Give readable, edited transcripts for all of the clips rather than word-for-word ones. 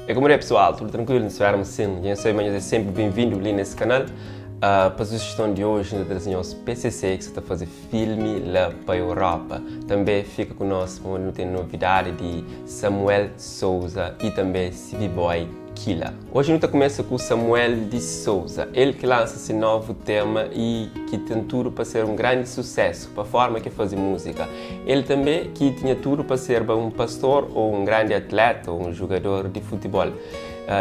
É como é pessoal, tudo tranquilo, se estivermos sim, quem sabe, mas é sempre bem-vindo ali nesse canal. Para a sugestão de hoje, nós trazemos PCC, que está a fazer filme lá para a Europa. Também fica conosco, onde tem novidade de Samuel Souza e também CV Boy Killa. Hoje nós começa com Samuel de Souza, ele que lança esse novo tema e que tem tudo para ser um grande sucesso, para a forma que faz música. Ele também que tinha tudo para ser um pastor ou um grande atleta ou um jogador de futebol.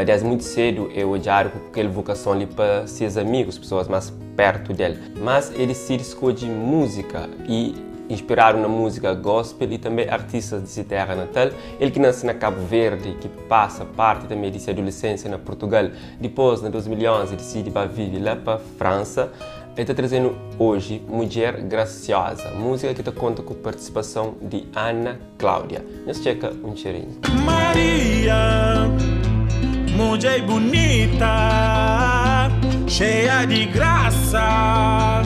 Desde muito cedo eu olhava com aquela vocação ali para seus amigos, pessoas mais perto dele. Mas ele decide escolher música e inspirado na música gospel e também artistas de sua terra natal. Ele que nasce na Cabo Verde, que passa parte também de sua adolescência na Portugal. Depois, em 2011, decide para viver lá para a França. Ele está trazendo hoje Mulher Graciosa, música que conta com a participação de Ana Cláudia. Nós checa um cheirinho. Maria, mulher bonita, cheia de graça,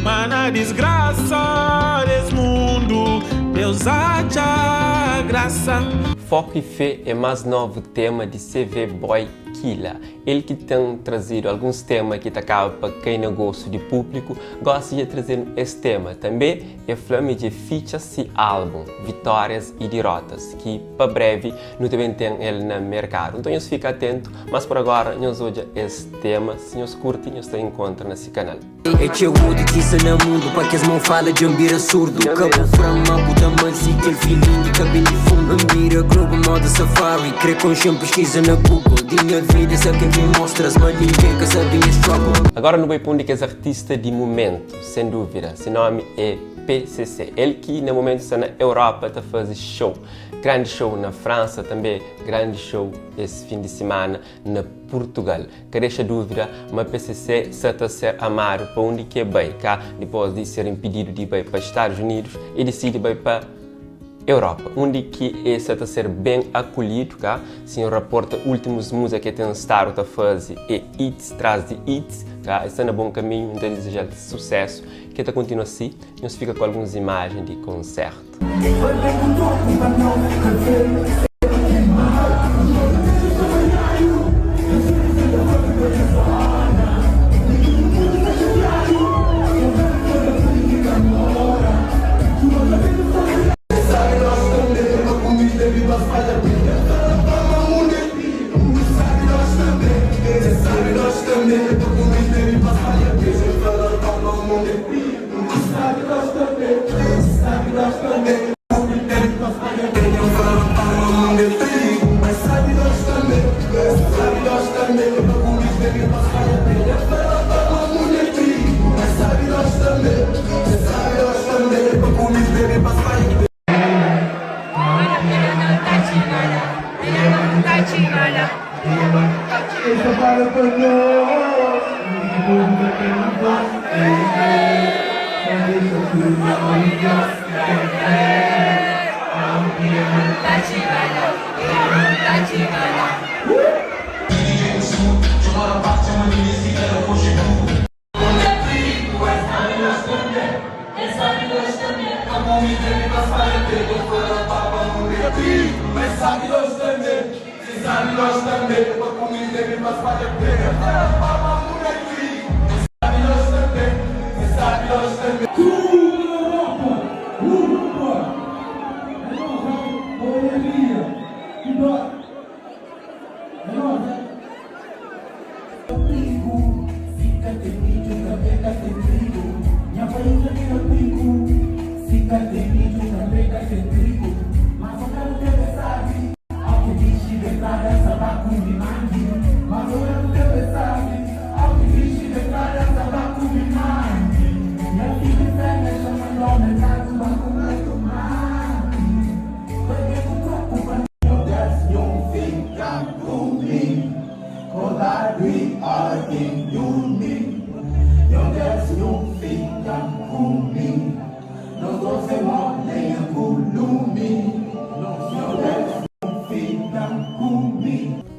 mas na desgraça desse mundo, Deus acha graça. Foco e Fé é mais novo tema de CV Boy Killa. Ele que tem trazido alguns temas que acaba para quem não gosta de público, gosta de trazer esse tema. Também é flame de feature esse álbum, Vitórias e Derrotas, que para breve não também tem ele no mercado. Então, nós fica atento, mas por agora, nós hoje esse tema, se nós curtem, nós tem encontro nesse canal. É teu mundo que se no mundo, para que as mãos falam de ambira surdo. Cabo frama, puta mansi, aquele filhinho de cabelo de fundo. Ambira, globo, moda safari, crê com chão, pesquisa na Google. Dinha vida, sabe quem me mostras, mas ninguém quer saber esse trouble. Agora no bem ponto que é artista de momento, sem dúvida, seu nome é PCC. Ele que no momento está na Europa, está a fazer show. Grande show na França também, grande show esse fim de semana na Portugal. Que deixa dúvida, mas PCC está a ser amado para onde que é bem, cá, depois de ser impedido de ir para os Estados Unidos e decide ir para Europa, onde que esse está a ser bem acolhido, cá. Senhor reporta últimos músicas que tem estado a fazer e hits traz de hits, cá. Está no bom caminho, então desejar sucesso, que está continua assim, nós fica com algumas imagens de concerto.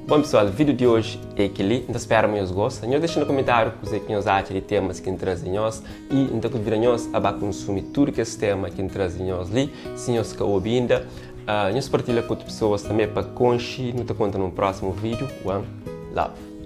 Bom pessoal, o vídeo de hoje é aquele, então espero que vocês gostem. Deixa no comentário o que vocês acham de temas que trazem nós e então convidar nós a consumir tudo que esse tema que trazem nós ali, se nós que ouvindo. Nos partilha com outras pessoas também para conhecer. Não te conta no próximo vídeo. One love.